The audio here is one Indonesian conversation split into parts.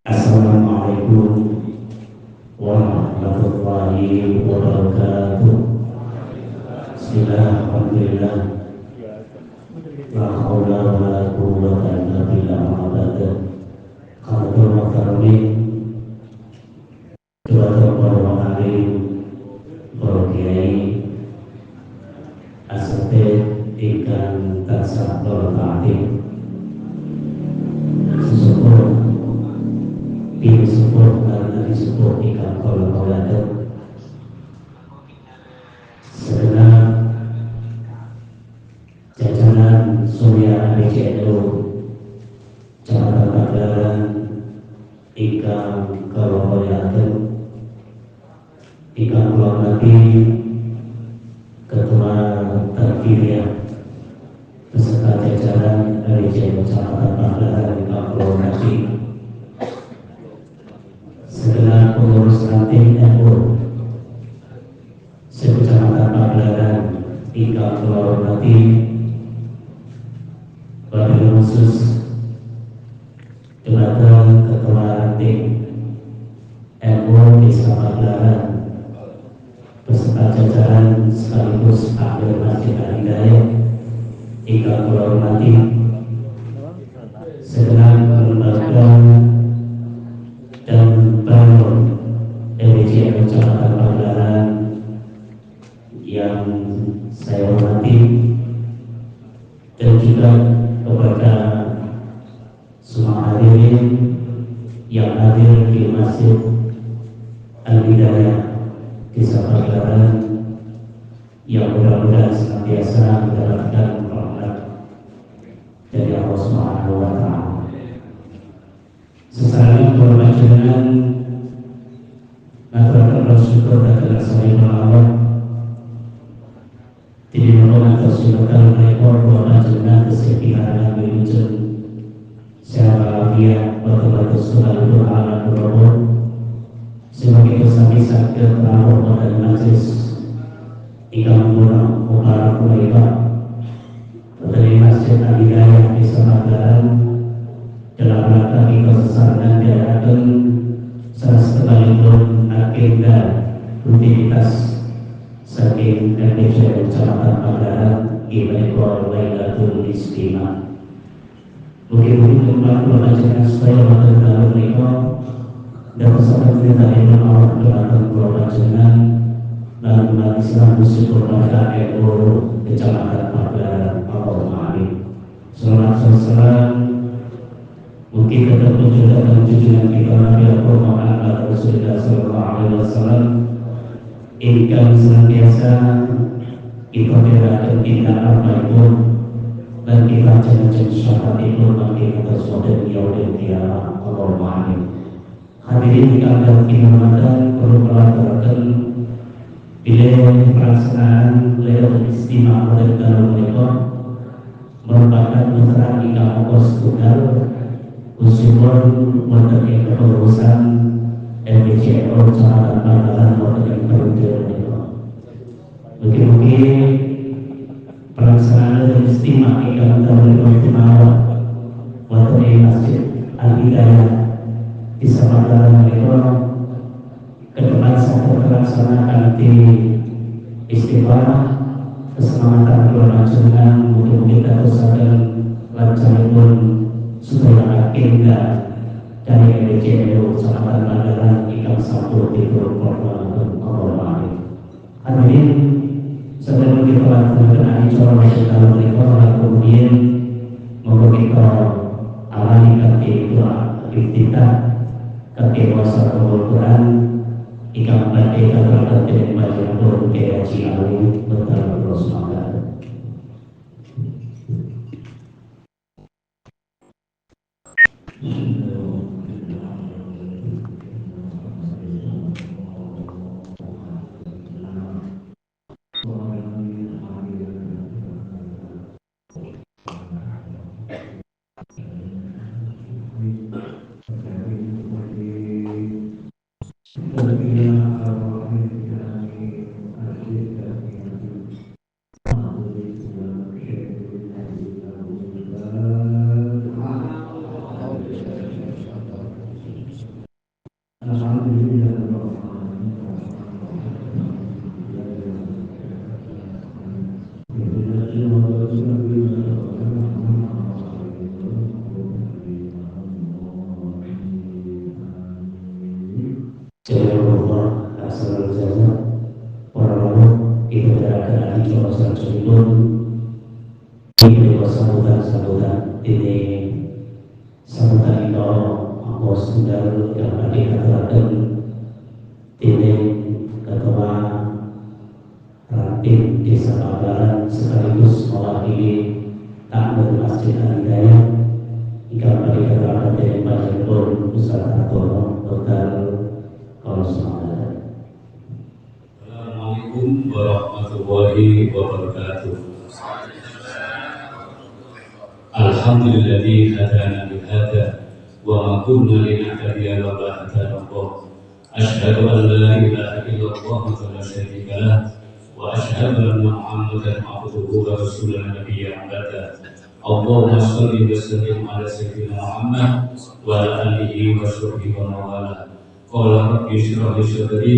Assalamualaikum warahmatullahi wabarakatuh. Bismillah, alhamdulillah, la haula wa la quwwata illa billah. Qadul mukarramin, Tuhan para alim, para kiai, asatid ikan tansah para ta'atim, sesuatu pilih support karena disupport ikan kolak-kolak segenap jajanan Surya BCNU Jakarta Padaran ikan kolak-kolak ikan kolak ketua terpilih beserta jajaran BCNU Jakarta Padaran ikan kolak segenap pengurus ranting NU sekecamatan Pagelaran hingga Pulau Roti, wabil khusus Jabatan Ketua Ranting NU Desa Pagelaran beserta jajaran sekaligus Akhir Masjid Al-Hidayah hingga Pulau Roti, segenap lembaga dan bangun LJM Jakarta Pagelaran yang saya hormati, dan juga kepada semua hadirin yang hadir di Masjid Al-Hidayah Desa Pagelaran yang mudah-mudahan senantiasa mendapatkan rahmat dari Allah Subhanahu wa Ta'ala. Sesaring bermajuan masyarakat bersyukur dan saya Allah tidak menolak kesulitan mereka bermajuan kesehatan menuju secara dia betul-betul sudah doa dan berdoa sebagai kesami sakit terawat dan majlis ikan murah mubarak mereka dari Masjid Al-Hidayah di Pagelaran dalam rangka kesesatan diadakan sekalipun agenda rutinitas saking Indonesia Jakarta Pagelaran ibadah Lailatul Istimewa. Mungkin jumlah pelajaran supaya makan mereka dan pesan kita yang Allah dalam pelajaran dan umat Islam bersyukur pada NU Kecamatan Pagelaran. Allahumma amin. Salam mungkin tetap juga dan junjungan kita Nabi Muhammad Rasulullah Sallallahu Alaihi Wasallam ingkang senantiasa kita berikan kita apapun dan kita jangan syafaat itu bagi kita saudara yang dia Allahumma amin. Hadirin dikatakan Ramadan perlu melakukan bila pelaksanaan Lailatul Istimewa pada dalam mereka merupakan putra kita ongkos tunggal usulun mengenai kepengurusan MBCO Jakarta Pagelaran mengenai peruntukan itu. Mungkin pelaksanaan istimewa ikan tahun 2005 mengenai Masjid Al-Hidayah di Pagelaran itu ke depan sampai terlaksana di istiqamah keselamatan berlanjutkan untuk kita usahakan lancaripun supaya agenda dari MBCNU Jakarta Pagelaran ikan satu di Purwokerto Allahumma amin. Hadirin sebelum kita lakukan acara masyarakat mereka kemudian moga kita awali ketika iftitah ketika masa Al-Quran ikan batik terhadap dengan baca pun kaji alim bertahan Rasulullah. sanesipun sambutan ini sambutan ito ako sundal yang adikatakan ini ketua Rapid Desa Pagelaran sekaligus mewakili takmir Masjid Al-Hidayah hingga adikatakan dari Panjenengan Ustaz Atono Dr. Assalamualaikum warahmatullahi wabarakatuh. Alhamdulilladzi hadana li hada wa ma kunna linahtadiya laula an hadana Allah. Asyhadu an la ilaha illallah wa la syarika lah wa asyhadu anna Muhammadan abduhu wa rasuluhu nabiyyan ba'da. Allahumma shalli wa sallim ala sayyidina Muhammad wa ala alihi wa sahbihi wa mawalah. Qala rabbi shrah li sadri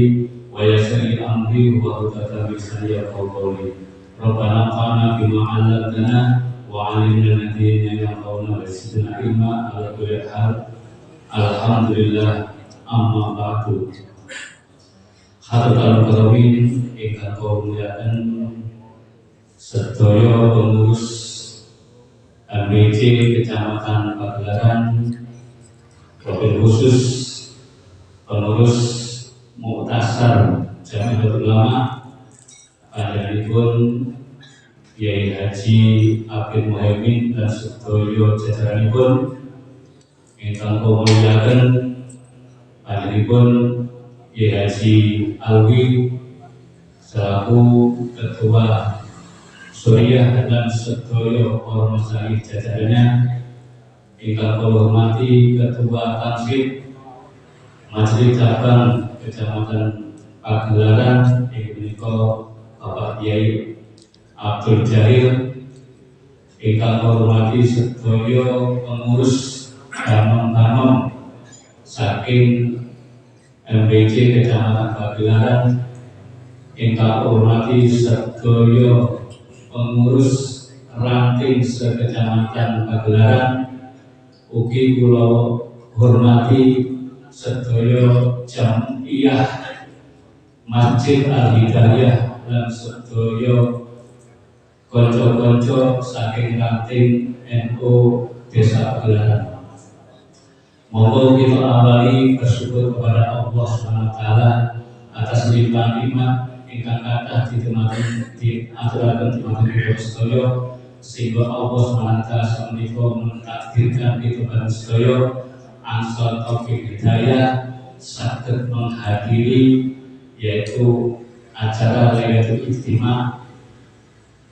wa yassir li amri wa hlul lisani yafqahu qawli. Rabbana anfa'na bima 'allamtana wa 'allimna alladhina yanfa'una wa zidna ilma ala kulli hal. Alhamdulillah, amma ba'du. Hadratul karawin ingkang kamuliaan sedaya pengurus MBC Kecamatan Pagelaran, wabil khusus pengurus Muktasar Jamiatul Ulama panjenenganipun Kiai Haji Abid Muhaimin dan sedaya jajaranipun ingkang kamuliaan panjenenganipun Kiai Haji Alwi selaku Ketua Suriah dan sedaya para masyayikh jajarannya ingkang kula hormati Ketua Tansib Majelis Cabang Kecamatan Pagelaran inggih punika Bapak Kiai Abdul Jalil, ingkang kula hormati sedaya pengurus damam-damam saking MBC Kecamatan Pagelaran, ingkang kula hormati sedaya pengurus ranting sekecamatan Pagelaran, ugi kula hormati sedaya jamiah Masjid Al-Hidayah lan sedaya kanca-kanca saking ranting NU Desa Pagelaran. Monggo kita awali bersyukur kepada Allah SWT atas limpahan nikmat ingkang kathah diaturaken dumateng kita sedaya, sehingga Allah SWT menika mentakdirkan kita bareng sedaya Ansor Taufik Hidayah saged menghadiri yaitu acara Lailatul Ijtima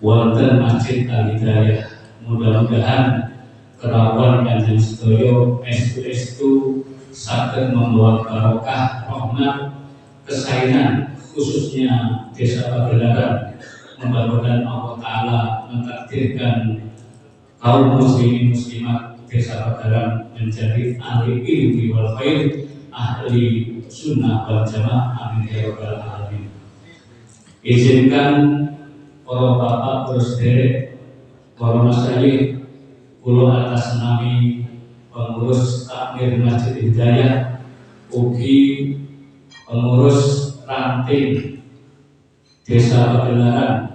wonten Masjid Al-Hidayah. Mudah-mudahan kerawan kanjeng sedaya estu-estu saged membawa barokah rahmat kesayangan khususnya Desa Pagelaran. Mudah-mudahan Allah Ta'ala mentakdirkan kaum muslimin muslimat Desa Pagelaran menjadi ahli ilmi wal khair, ahli sunnah wal jamaah, amin ya rabbal alamin. Izinkan para bapak terus derek, para masyayikh, kula atas nami pengurus takmir Masjid Hidayah, ugi pengurus ranting Desa Pagelaran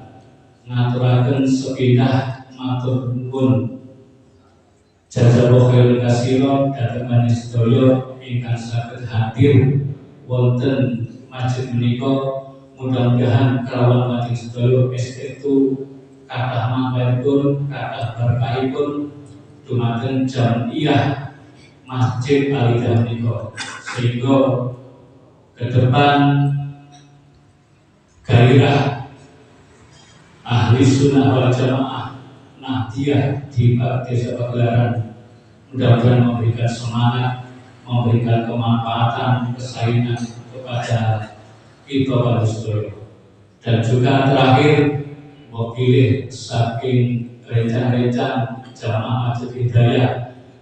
ngaturaken sepindah matur nuwun jazakallahu khairan katsiran dhateng panjenengan sedaya ingkang saged hadir wonten masjid menika. Mudah-mudahan kelawan panjenengan sedaya estu kathah mangkapipun, kathah berkahipun dumateng jamiah Masjid Al-Hidayah menika, sehingga ke depan gairah ahli sunnah wal jamaah Nahdiyah di Desa Pagelaran mudah-mudahan memberikan semangat, memberikan kemanfaatan, kesayangan kepada kita pada sedaya. Dan juga terakhir mewakili saking rencana-rencana jamaah Masjid Hidayah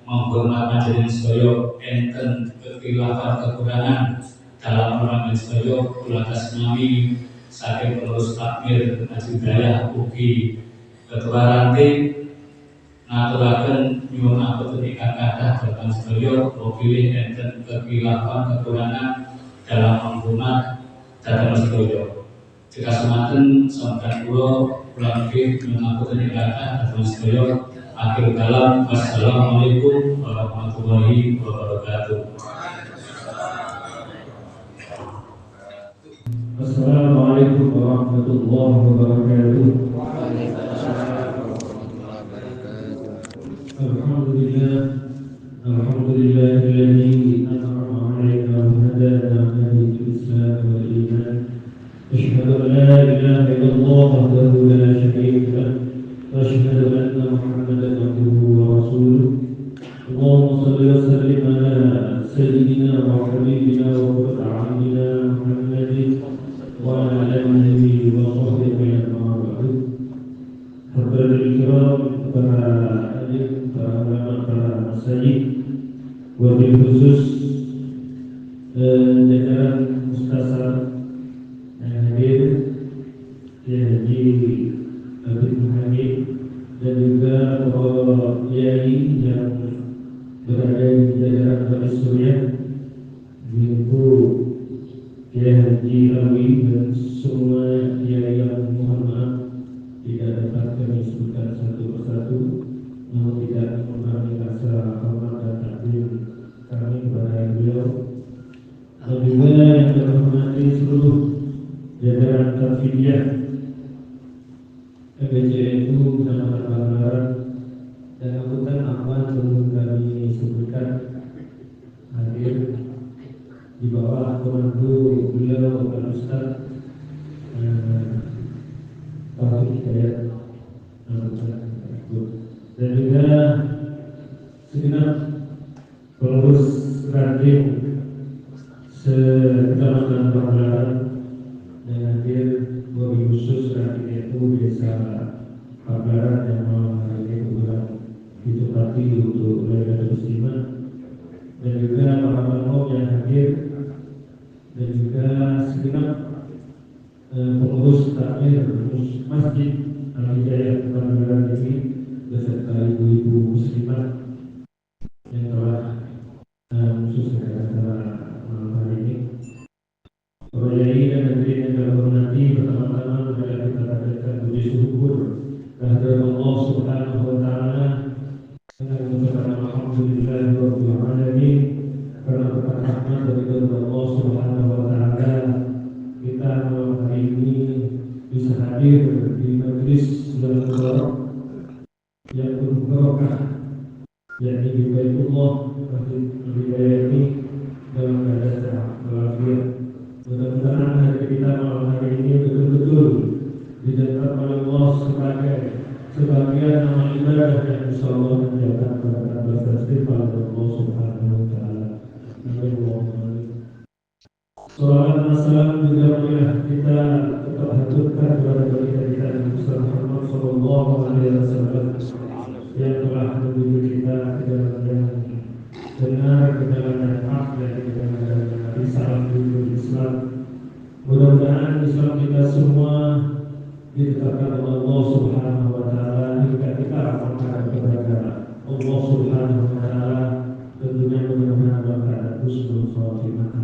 menghormat majelis sedaya enten kekhilafan kekurangan dalam meramai sedaya kulatas nami saking pengurus takmir Masjid Hidayah ugi ketua ranting ngaturaken nyuwun apunten ingkang kathah dhateng sedaya mewakili enten kekhilafan kekurangan dalam menghormat dhateng sedaya. Kekasematen sampeyan kula kulangke mengapunten ingkang agung sedaya. Akhir kalam, wassalamualaikum warahmatullahi wabarakatuh. Assalamualaikum warahmatullahi wabarakatuh. Alhamdulillah, alhamdulillahilladzi an'ama 'alaina wa hadana lil Islam wal iman. Asyhadu an la ilaha illallah wahdahu la syarika lah wa asyhadu anna Muhammadan abduhu wa rasuluh. Allahumma shalli wa sallim ala sayyidina wa habibina wa qurra'ina Muhammadin wa ala alihi wa sahbihi wa ba'du. Hadirin kiram, para alim, para ulama, para masjid, wabil khusus jajaran mustasar yang hadir, Haji Abid Muhammad, dan juga para kiai yang berada di jajaran Bani Surya, yaitu Kiai Haji Alwi dan semua kiai yang mohon maaf tidak dapat kami sebutkan satu persatu, namun tidak mengurangi rasa hormat dan takdim kami kepada beliau, dan juga yang terhormati seluruh jajaran Tafidiyah PBJNU Kecamatan Banglaran, dan angkutan apa sebelum kami sebutkan hadir di bawah komando beliau Pak Ustaz Taufik Hidayat, dan juga segenap pengurus ranting se-Kecamatan Banglaran yang hadir, wabil khusus ranting itu desa Banglaran yang malam hari ini kebetulan ditempati untuk Lailatul Muslimah, dan juga para makmum yang hadir, dan juga segenap pengurus takmir Masjid Al-Hidayah Banglaran ini beserta ibu-ibu muslimah yang telah khusus acara malam hari ini. Para kiai dan hadirin yang kami hormati, pertama-tama marilah kita panjatkan puji syukur kehadirat Allah Subhanahu wa taala dengan mengucapkan alhamdulillahirabbil alamin, karena berkat rahmat dari Allah Subhanahu wa taala kita malam hari ini bisa hadir di majelis bulan Mubarak yang penuh barokah, yakni di Baitullah Masjid Al-Hidayah ini dalam keadaan sehat walafiat. Mudah-mudahan hari kita malam hari ini betul-betul dicatat oleh Allah sebagai sebagian amal ibadah yang insyaallah menjaga berkat bersertif pada Allah Subhanahu wa taala. Amin. Salawat dan salam juga marilah kita tetap haturkan kepada kita Nabi Muhammad sallallahu alaihi wasallam yang telah menunjuk kita ke jalan yang benar, ke jalan yang hak, dan ke jalan yang risalah menuju Islam. Mudah-mudahan Islam kita semua ditetapkan oleh Allah Subhanahu wa taala hingga kita akan kepada Allah Subhanahu wa taala, tentunya mudah-mudahan dalam keadaan husnul khatimah.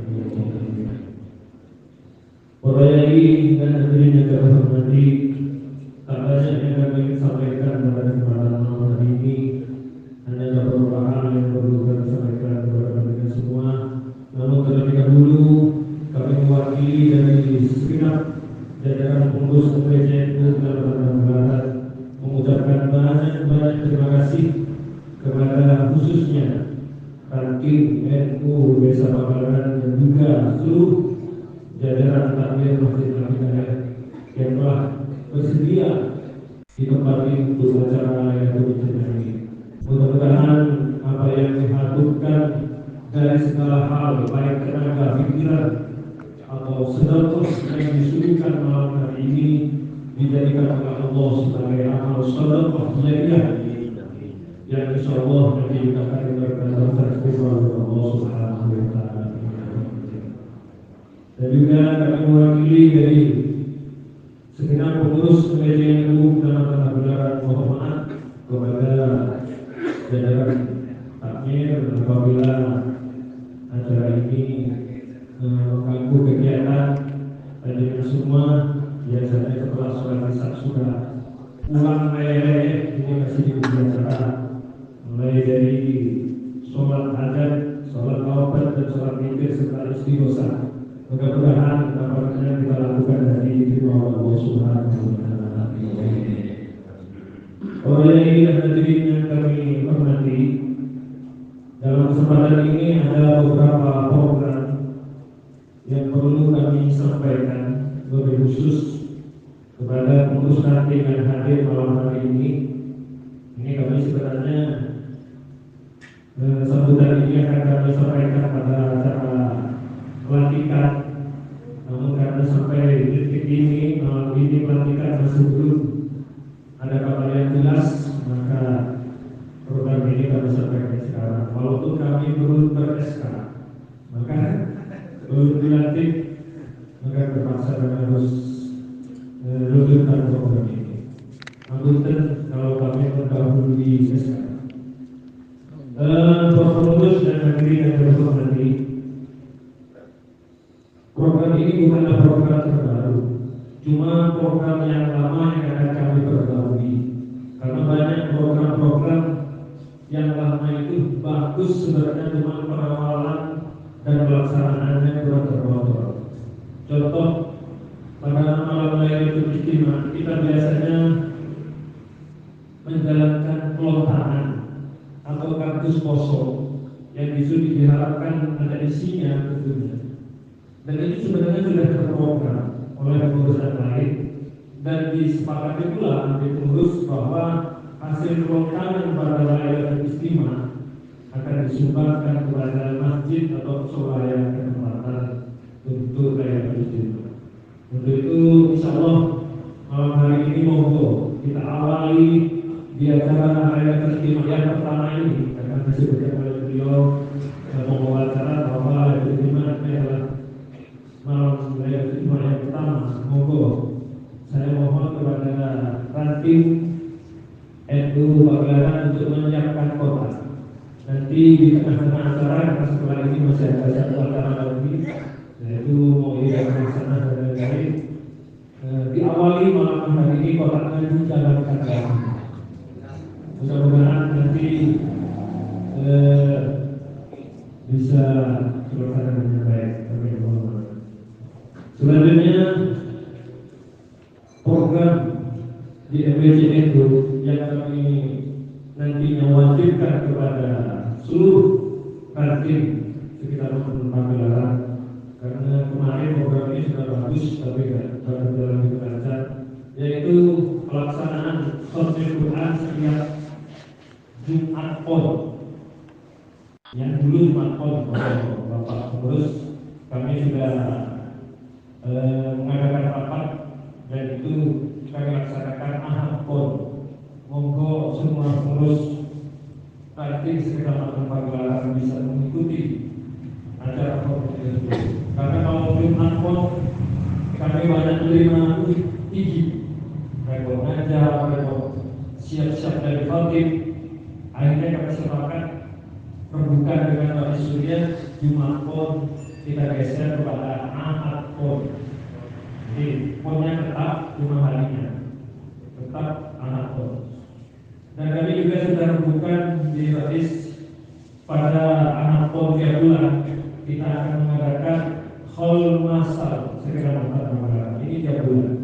Para kiai dan hadirin yang kami hormati, tak banyak yang kami ingin sampaikan pada kesempatan malam hari ini. Hanya beberapa hal yang perlu kami sampaikan kepada kalian semua. Namun terlebih dahulu kami mewakili dari segenap jajaran pengurus PBJNU Kecamatan Banglaran mengucapkan banyak terima kasih kepada khususnya ranting NU Desa Banglaran dan juga seluruh jajaran takmir Masjid Al-Hidayah yang telah bersedia ditempati untuk acara Lailatul Muslimah ini. Mudah-mudahan apa yang dihaturkan dari segala hal, baik tenaga, pikiran atau sedekah yang disuguhkan malam hari ini dijadikan oleh Allah sebagai amal sedekah jariah yang insyaallah nanti akan diberikan terima oleh Allah Subhanahu wa taala. Dan juga kami mewakili dari segenap pengurus PBJNU Kecamatan Banglaran mohon maaf kepada jajaran takmir apabila acara ini mengganggu kegiatan dan semua sholat sudah ulang lele ini masih dibiasakan, mulai dari sholat hajat, sholat taubat dan sholat witir serta istighosa. Mudah-mudahan apa-apa kita lakukan dari diterima Allah Subhanahu wa Ta'ala. Oleh hadirin yang kami hormati, dalam kesempatan ini ada beberapa program yang perlu kami sampaikan lebih khusus kepada pengurus ranting yang hadir malam hari ini. Ini kami sebenarnya sambutan ini akan kami sampaikan pada acara pelantikan, namun karena sampai detik ini malam ini pelantikan masih belum ada kabar yang jelas, maka program ini kami sampaikan sekarang. Walaupun kami belum ber-SK, maka belum dilantik, maka terpaksa kami harus lanjutkan program ini. Anggota kalau kami mendahului SK. Pengurus dan hadirin yang terhormati, program ini bukanlah program terbaru, cuma program yang lama yang akan kami perbarui. Karena banyak program-program yang lama itu bagus sebenarnya, cuma pengawalan dan pelaksanaannya kurang terkontrol. Contoh, pada malam Lailatul Istimewa kita biasanya menjalankan pelontaran atau kardus kosong yang diharapkan ada isinya tentunya. Dan ini sebenarnya sudah terprogram oleh pengurus yang lain dan disepakati pula oleh pengurus bahwa hasil pelontaran pada Lailatul Istimewa akan disumbangkan kepada masjid atau musola yang bertempatan untuk Lailatul Istimewa. Untuk itu insya Allah malam hari ini monggo kita awali di acara Lailatul Istimewa yang pertama ini, karena disebutkan oleh beliau membawa acara bahwa Lailatul Istimewa adalah malam Lailatul Istimewa yang pertama. Monggo saya mohon kepada ranting NU Pagelaran untuk menyiapkan kotak. Nanti di tengah-tengah acara, karena setelah ini masih ada satu acara lagi, yaitu mau dari sana dan lain. Diawali malam hari ini kotaknya dijalankan lagi. Mudah-mudahan nanti bisa terlaksana dengan baik. Selanjutnya program di MBCN yang kami nantinya wajibkan kepada seluruh ranting sekitar Pagelaran, karena kemarin program ini sudah bagus tapi baru dalam dibaca, yaitu pelaksanaan khotbah Quran setiap Jumat Pon. Yang dulu Jumat Pon, Bapak pengurus kami sudah mengadakan rapat dan itu kami laksanakan Ahad Pon. Monggo semua pengurus ranting sekitar Pagelaran bisa mengikuti acara Pon itu. Karena kalau Jumat Pon kami banyak menerima izin, rekor ngajar, rekor siap-siap dari khatib. Akhirnya kami sepakat perbukaan dengan Pak Surya, Jumat Pon kita geser kepada Ahad Pon. Jadi ponnya tetap, cuma harinya tetap Ahad Pon. Dan kami juga sudah membuka di hadis pada Ahad Pon tiap bulan kita akan mengadakan haul masal sekitar Pagelaran ini tiap bulan.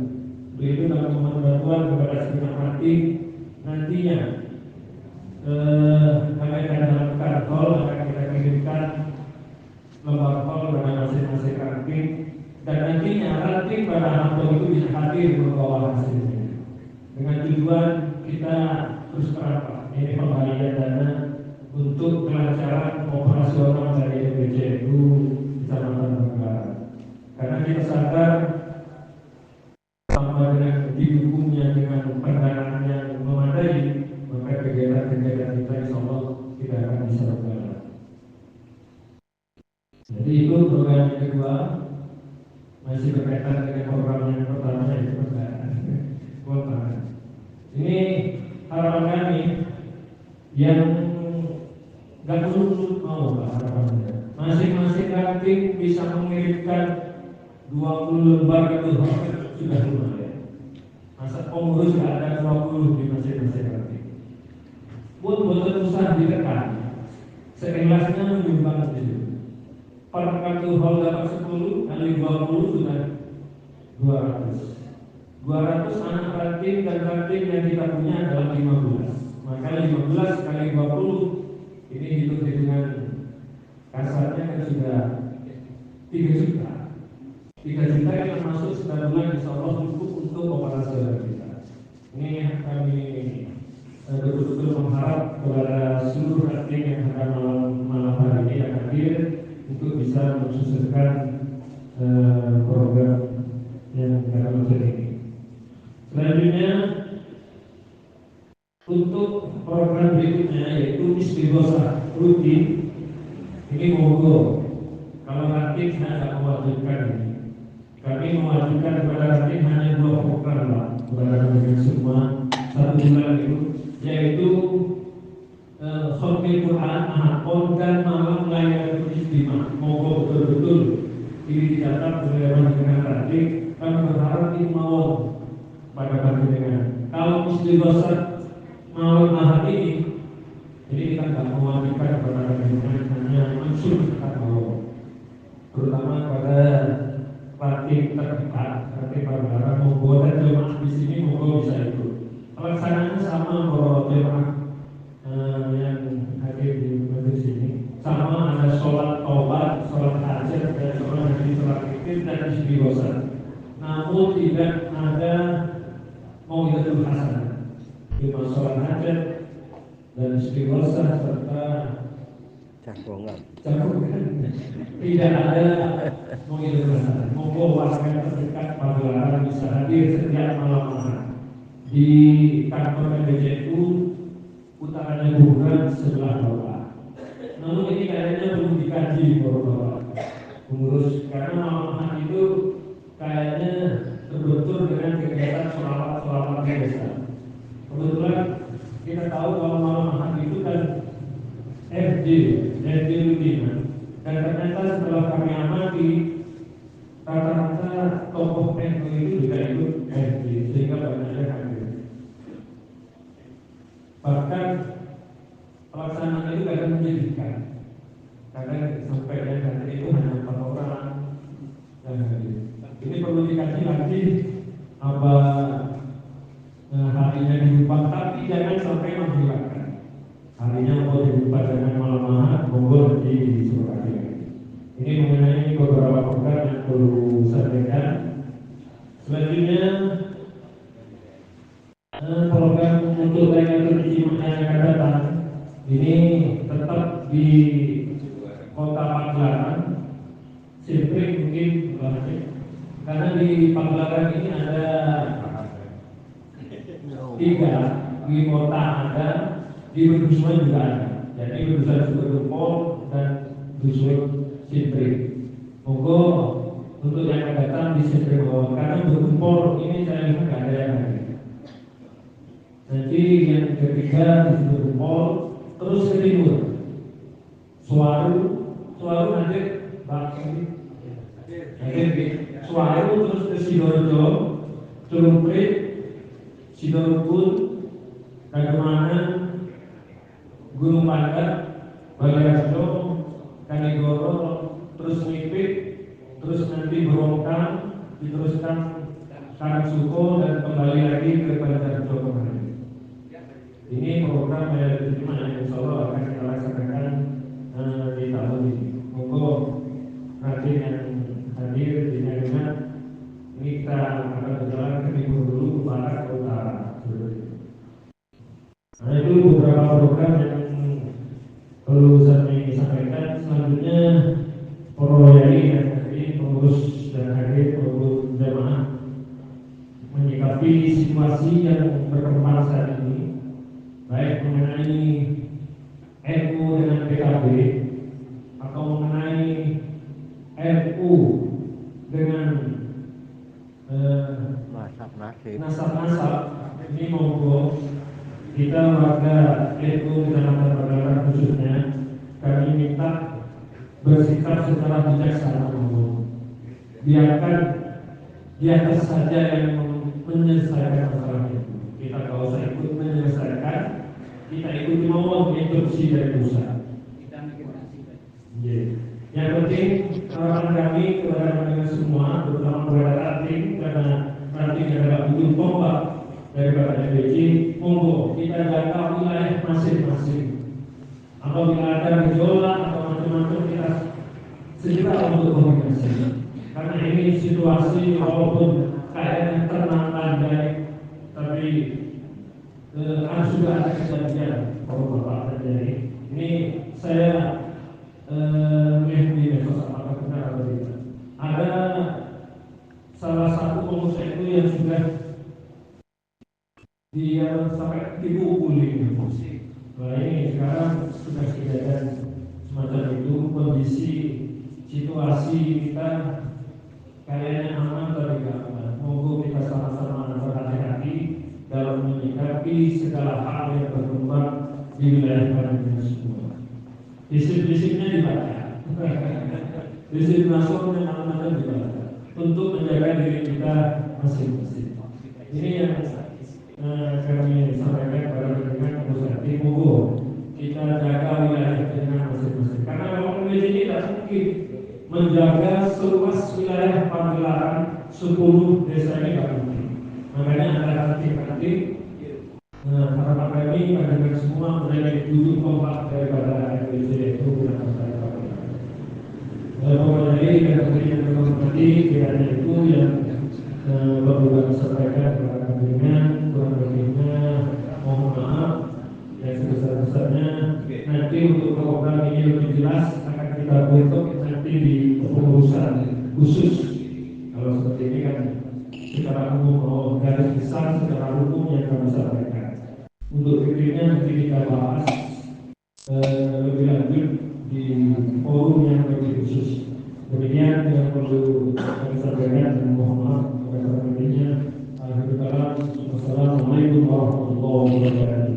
Begitu kami mohon bantuan kepada segenap hati, nantinya kami akan melakukan haul, akan kita kirimkan lembar haul pada masing-masing ranting, dan nantinya ranting pada Ahad Pon itu bisa hadir membawa hasilnya dengan tujuan kita terus terapa ini pembalian dana untuk kelancaran operasional dari MBCNU Kecamatan Pagelaran. Karena kita sadar sama dengan didukungnya dengan pendanaan yang memadai, maka kegiatan-kegiatan kita insya Allah tidak akan bisa berjalan. Jadi itu program yang kedua, masih berkaitan dengan program yang pertama, yaitu pelontaran. Ini harapan kami yang gak perlu mau harapannya. Masing-masing ranting bisa mengirimkan 20 lembar itu sudah lumayan. pengurus juga ada 20 di masjid-masjid praktik. Buat usah ditekan, seikhlasnya menyumbang itu. Per kartu hall dapat 10 kali 20 sudah 200. 200 anak ranting dan ranting yang kita punya adalah 15. Maka 15 kali 20 ini hitung-hitungan kasarnya kan sudah 3 juta. 3 juta yang termasuk setiap bulan insya Allah cukup untuk operasional kita. Ini kami betul-betul mengharap kepada seluruh ranting yang akan malam hari ini yang hadir untuk bisa mensukseskan program yang kita maksud ini. Selanjutnya untuk program berikutnya yaitu istighosah rutin. Ini monggo kalau nanti saya tidak mewajibkan ini, kami mewajibkan kepada nanti hanya 2 program lah kepada kami semua 1 bulan itu, yaitu khotbah Quran mahapon dan malam layar istimewa. Monggo betul-betul ini dicatat oleh dengan nanti kami berharap ini mawon pada panjenengan. Kalau istighosah malam hari ini kita tidak mewajibkan kepada panjenengan, hanya langsung kita mau, terutama pada praktik terdekat, praktik pergerakan monggo dan jemaah di sini monggo bisa ikut. Pelaksanaannya sama para jemaah yang hadir di majelis ini, sama ada sholat taubat, sholat hajat, dan sholat haji, sholat fikir dan istighosah. Namun tidak ada mau'izatul hasanah, cuma sholat hajat dan istighosah serta cakungan. Tidak ada mau'izatul hasanah. Monggo warga terdekat pagelaran bisa hadir setiap malam Ahad di kantor PBJU utaranya Bukan sebelah bawah. Namun ini kayaknya belum dikaji bapak pengurus, karena malam Ahad itu kayaknya terbentur dengan kegiatan sholawat biasa. Kebetulan kita tahu kalau malam Ahad itu kan FD rutinan, dan ternyata setelah kami amati rata-rata tokoh NU itu juga ikut FD, sehingga banyaknya hadir. Bahkan pelaksanaan itu kadang menyedihkan, kadang sampai yang hadir itu hanya 4 orang yang hadir. Ini perlu dikaji lagi apa harinya diubah, tapi jangan sampai menghilangkan harinya. Mau diubah dengan malam Ahad, monggo di Surabaya. Ini mengenai beberapa program yang perlu sampaikan. Selanjutnya program untuk Lailatul Istimewa yang akan datang ini tetap di Kota Pagelaran, Simpring mungkin karena di Pagelaran ini ada 3, di kota ada, di Benduswan juga ada. Jadi Benduswan Sukodumpol dan Benduswan Simpring. Monggo untuk yang akan datang di Simpring bawah, karena Benduswan ini saya lihat nggak ada yang hadir. Nanti yang ketiga di Benduswan terus ke timur, Suwaru hadir, Suwaru terus ke Sidoarjo, Celumprit, Sidorukun, Kagemangan, Gunung Pandang, Baliarjo, Kanigoro, terus Ngipik, terus nanti Berongkang, diteruskan Karangsuko dan kembali lagi ke Banjarjo kemarin. Ini program yang insya Allah akan kita laksanakan di tahun ini. Monggo nanti yang hadir di Nyaringan ini kita akan berjalan ke timur dulu, ke barat, ke utara. Nah itu beberapa program yang perlu saya sampaikan. Selanjutnya Poroyai dan hadir, pengurus dan hadir, pengurus jamaah menyikapi situasi yang berkembang saat ini, baik mengenai NU dengan PKB atau mengenai NU dengan nasab. Ini monggo kita warga NU Kecamatan Pagelaran khususnya kami minta bersikap secara bijaksana. Biarkan di atas saja yang menyelesaikan masalah itu. Kita kalau usah ikut menyelesaikan, kita ikuti mau instruksi dari pusat. Kita mikir nasib. Yang penting harapan kami kepada mereka semua, terutama kepada ranting, karena ranting adalah ujung tombak daripada MBC. Monggo kita jaga wilayah masing-masing. Apabila ada gejolak atau macam-macam, kita segera untuk komunikasi. Karena ini situasi walaupun kayaknya tenang landai, tapi sudah ada kejadian kalau Bapak terjadi. Ini saya melihat di medsos apakah benar atau tidak. Ada salah satu pengusaha itu yang sudah dia sampai dipukuli. Nah ini sekarang sudah kejadian semacam itu, kondisi situasi kita kayaknya aman tapi tidak aman. Moga kita sama-sama berhati-hati dalam menyikapi segala hal yang berkembang di wilayah Palembang semua. Prinsip-prinsipnya dibaca, prinsip nasional yang macam-macam dibaca untuk menjaga diri kita masing-masing. Ini yang kami sampaikan kepada rekan pusat. Moga kita jaga wilayah dengan masing-masing. Karena memang ini tidak mungkin menjaga seluas wilayah Pagelaran 10 desa ini tidak mungkin. Makanya ada nanti harapan kami agar semua menjadi ujung kompak daripada MBC itu benar saya Pagelaran. Pokoknya ini yang terhormati kiranya itu yang baru kami sampaikan kepada kami kurang lebihnya mohon maaf yang sebesar-besarnya. Nanti untuk program ini lebih jelas akan kita bentuk nanti di pengurusan khusus. Kalau seperti ini kan secara umum garis besar secara umum yang kami sampaikan. Untuk detailnya nanti kita bahas lebih lanjut di forum yang lebih khusus. Demikian yang perlu kami sampaikan dan mohon maaf kepada kami-nya. Wassalamualaikum warahmatullahi wabarakatuh.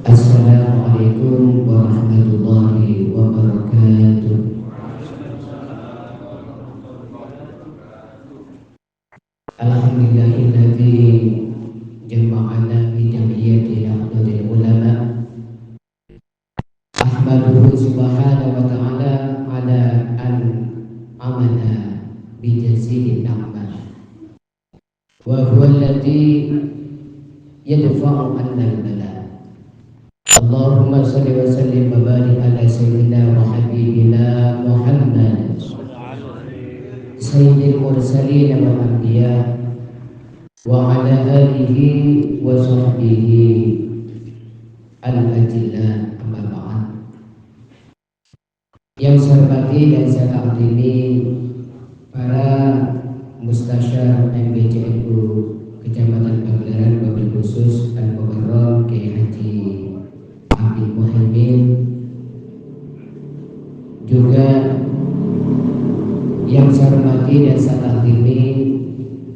Assalamualaikum warahmatullahi wabarakatuh. Alhamdulillahilladzi jama'ana fi jam'iyyati akhdadil ulama. Ahmaduhu subhanahu wa ta'ala ala an amana bi jazilin ni'mah. Wa huwa alladzi yadfa'u 'anna al-bala. Allahumma salli wa sallim wa barik ala sayyidina wa habibina Muhammad sayyidil mursalin wal anbiya wa ala alihi wa sahbihi al-ajilla amma ba'd. Yang saya hormati dan saya taklimi para mustasyar MBCNU Kecamatan Pagelaran, wabil khusus Al-Mukarram Kiai Haji Abdul Muhaimin, juga yang saya hormati dan saya taklimi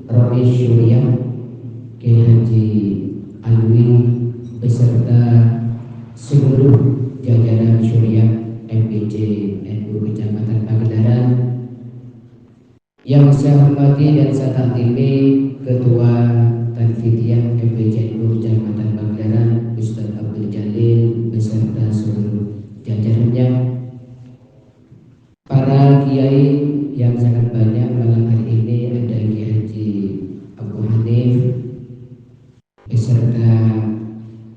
Rois Syuriah Kiai Haji Alwi beserta seluruh jajaran Syuriah MBC NU Kecamatan Pagelaran. Yang saya hormati dan saya taklimi Ketua Tanfidiyah MBC NU Kecamatan Pagelaran Ustaz Abdul Jalil beserta seluruh jajarannya, para kiai yang sangat banyak malam hari ini. Ada Kiai Haji Abu Hanif beserta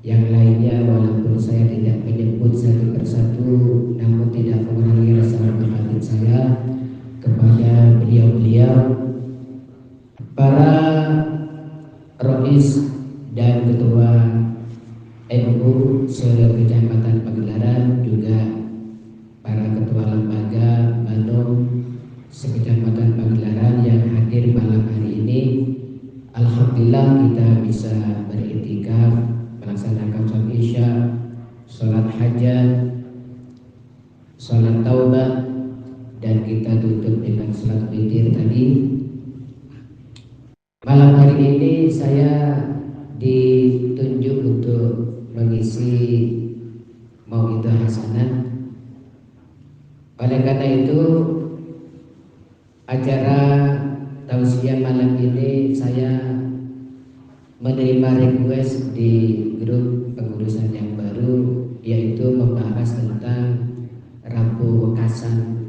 yang lainnya, walaupun saya tidak menyebut satu persatu, namun tidak mengurangi rasa hormat batin saya kepada beliau-beliau, para Rois dan Ketua NU seluruh Kecamatan Pagelaran, juga para ketua lembaga Bandung sekecamatan kita tutup dengan salat witir tadi. Malam hari ini saya ditunjuk untuk mengisi mauidhah hasanah. Oleh karena itu, acara tausiah malam ini saya menerima request di grup pengurusan yang baru, yaitu membahas tentang rambu wekasan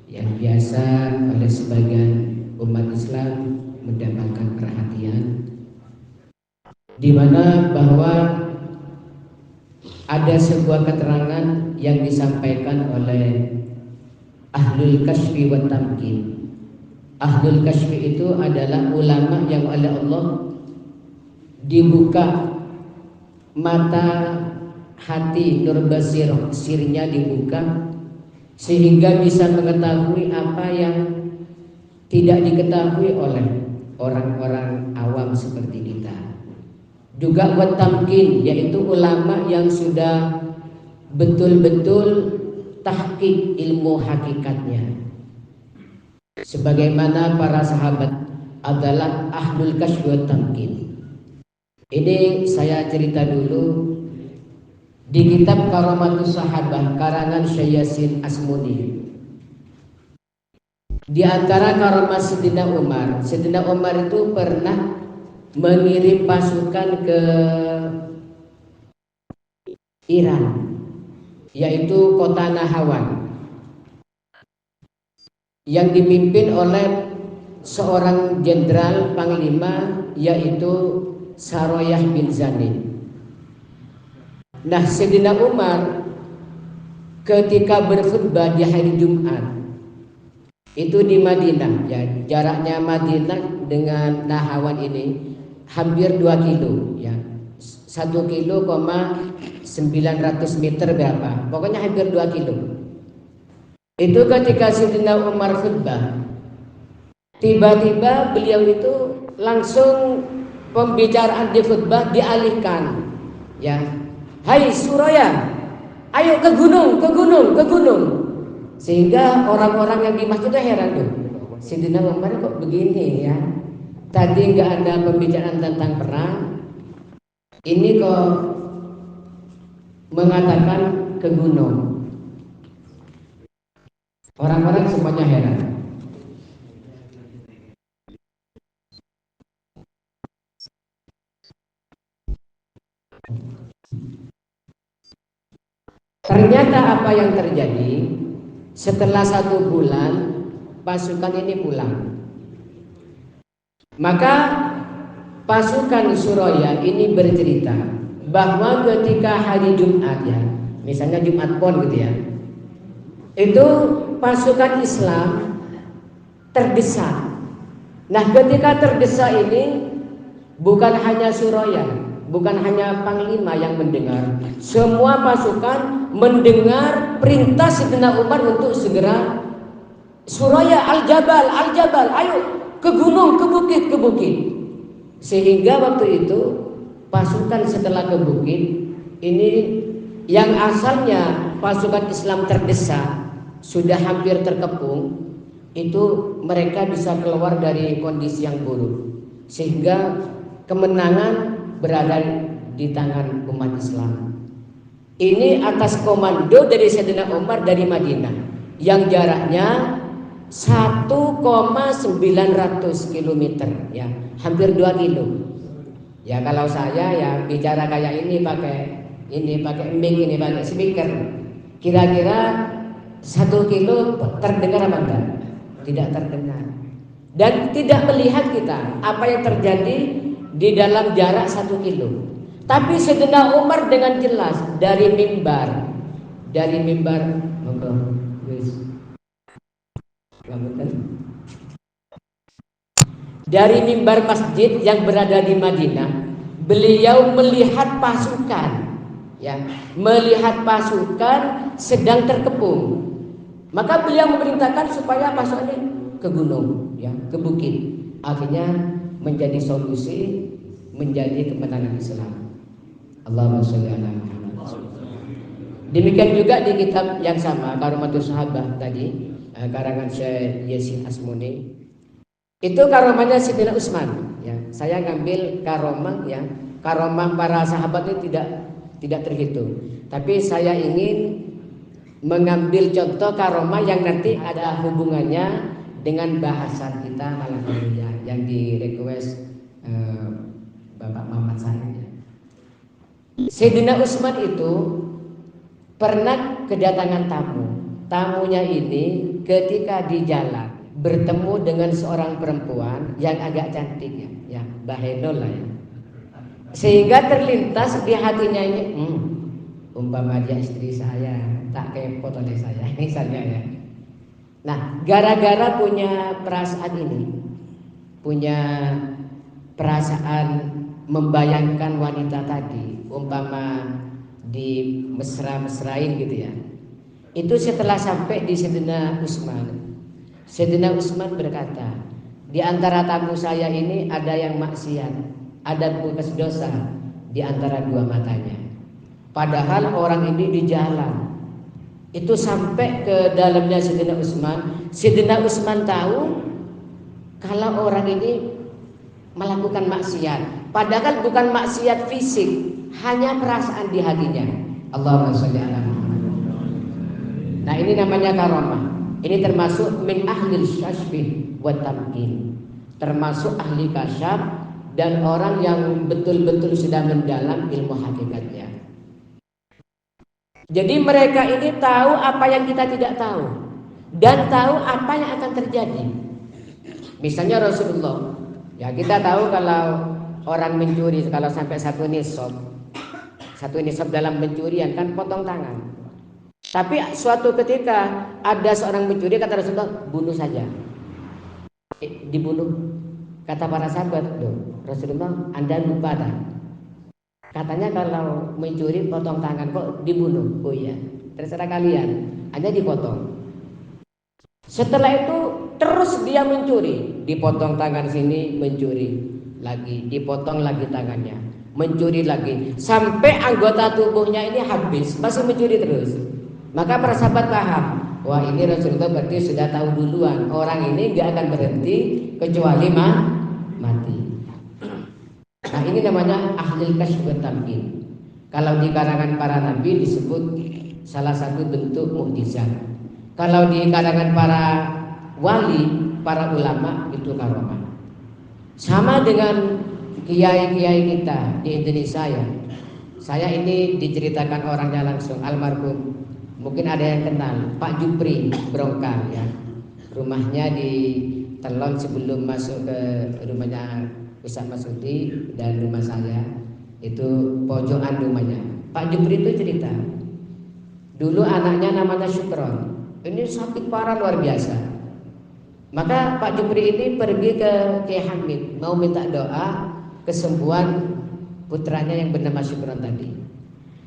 yang biasa oleh sebagian umat Islam mendapatkan perhatian, di mana bahwa ada sebuah keterangan yang disampaikan oleh Ahlul Kashfi wa Tamkin. Ahlul Kashfi itu adalah ulama yang oleh Allah dibuka mata hati, nur basirnya dibuka, sehingga bisa mengetahui apa yang tidak diketahui oleh orang-orang awam seperti kita. Juga wa tamkin, yaitu ulama yang sudah betul-betul tahqiq ilmu hakikatnya, sebagaimana para sahabat adalah ahlul kashf wa tamkin. Ini saya cerita dulu di kitab Karamatus Sahabah karangan Syekh Yasin Asmuni. Di antara karamah Sayyidina Umar itu pernah mengirim pasukan ke Iran, yaitu kota Nahawan, yang dipimpin oleh seorang jenderal panglima, yaitu Saroyah bin Zanin. Nah, Sayyidina Umar ketika berkhutbah di hari Jumat itu di Madinah, ya, jaraknya Madinah dengan Nahawan ini hampir 2 kilo, ya, 1 kilo, 900 meter berapa, pokoknya hampir 2 kilo. Itu ketika Sayyidina Umar khutbah, tiba-tiba beliau itu langsung pembicaraan di khutbah dialihkan, ya, hai Suraya, ayo ke gunung, ke gunung, ke gunung. Sehingga orang-orang yang di masjid itu heran tuh, Sayyidina Umar kok begini ya, tadi nggak ada pembicaraan tentang perang, ini kok mengatakan ke gunung. Orang-orang semuanya heran. Ternyata apa yang terjadi, setelah 1 bulan pasukan ini pulang. Maka pasukan Suraya ini bercerita bahwa ketika hari Jumat, ya, misalnya Jumat Pon gitu ya, itu pasukan Islam terdesak. Nah, ketika terdesak ini bukan hanya Suraya, bukan hanya panglima yang mendengar, semua pasukan mendengar perintah Sayyidina Umar untuk segera Suraya al-Jabal, al-Jabal, ayo ke gunung, ke bukit, ke bukit. Sehingga waktu itu pasukan setelah ke bukit ini yang asalnya pasukan Islam terdesak, sudah hampir terkepung, itu mereka bisa keluar dari kondisi yang buruk, sehingga kemenangan berada di tangan umat Islam. Ini atas komando dari Sayyidina Umar dari Madinah yang jaraknya 1,900 km, ya, hampir 2 kilo. Ya, kalau saya ya bicara kayak ini pakai mic, ini pakai speaker, kira-kira 1 kilo terdengar apa enggak? Tidak terdengar. Dan tidak melihat kita apa yang terjadi di dalam jarak 1 kilo. Tapi Sayyidina Umar dengan jelas dari mimbar dari mimbar masjid yang berada di Madinah, beliau melihat pasukan, ya, melihat pasukan sedang terkepung. Maka beliau memerintahkan supaya pasukan ini ke gunung, ya, ke bukit. Akhirnya menjadi solusi, menjadi kemenangan Islam. Allahumma sholli ala Muhammad. Demikian juga di kitab yang sama Karomatus Sahabah tadi, karangan Syekh Yasin Asmuni. Itu karomahnya Sayyidina Utsman ya. Saya ngambil karomah ya. Karomah para sahabat itu tidak terhitung. Tapi saya ingin mengambil contoh karomah yang nanti ada hubungannya dengan bahasan kita malam ini ya, yang di request Bapak Muhammad Said. Sayyidina Utsman itu pernah kedatangan tamu. Tamunya ini ketika di jalan bertemu dengan seorang perempuan yang agak cantik ya, bahenol lah ya. Sehingga terlintas di hatinya ini, umpama dia istri saya, tak kepot oleh saya, misalnya ya. Nah, gara-gara punya perasaan ini, punya perasaan membayangkan wanita tadi, umpama di mesra-mesrain gitu ya. Itu setelah sampai di Sayyidina Utsman. Sayyidina Utsman berkata, di antara tamu saya ini ada yang maksiat, ada bekas dosa di antara dua matanya. Padahal orang ini di jalan. Itu sampai ke dalamnya Sayyidina Utsman. Sayyidina Utsman tahu kalau orang ini melakukan maksiat. Padahal bukan maksiat fisik, hanya perasaan di hatinya. Allahumma sholli ala Muhammad. Nah, ini namanya karomah. Ini termasuk min ahlil syashfi wa tamkin. Termasuk ahli kasyaf dan orang yang betul-betul sudah mendalam ilmu hakikatnya. Jadi mereka ini tahu apa yang kita tidak tahu dan tahu apa yang akan terjadi. Misalnya Rasulullah, ya kita tahu kalau orang mencuri kalau sampai satu nisab dalam pencurian kan potong tangan. Tapi suatu ketika ada seorang mencuri, kata Rasulullah, bunuh saja. Dibunuh. Kata para sahabat, loh Rasulullah, Anda lupa tak? Katanya kalau mencuri potong tangan, kok dibunuh? Oh iya, terserah kalian, hanya dipotong. Setelah itu terus dia mencuri, dipotong tangan sini, mencuri lagi, dipotong lagi tangannya, mencuri lagi, sampai anggota tubuhnya ini habis, masih mencuri terus. Maka para sahabat paham, wah ini Rasulullah berarti sudah tahu duluan, orang ini gak akan berhenti kecuali mati. Nah, ini namanya ahli kasyf wa tamkin. Kalau di karangan para nabi disebut salah satu bentuk mukjizat. Kalau di karangan para wali, para ulama itu karomah. Sama dengan kiai-kiai kita di Indonesia ya. Saya ini diceritakan orangnya langsung, almarhum. Mungkin ada yang kenal Pak Jupri Brongkar ya. Rumahnya di Telon sebelum masuk ke rumahnya Ustaz Masudi dan rumah saya. Itu pojokan rumahnya. Pak Jupri itu cerita, dulu anaknya namanya Syukron. Ini sakit parah luar biasa. Maka Pak Jupri ini pergi ke Kiai Hamid, mau minta doa kesembuhan putranya yang bernama Syukron tadi.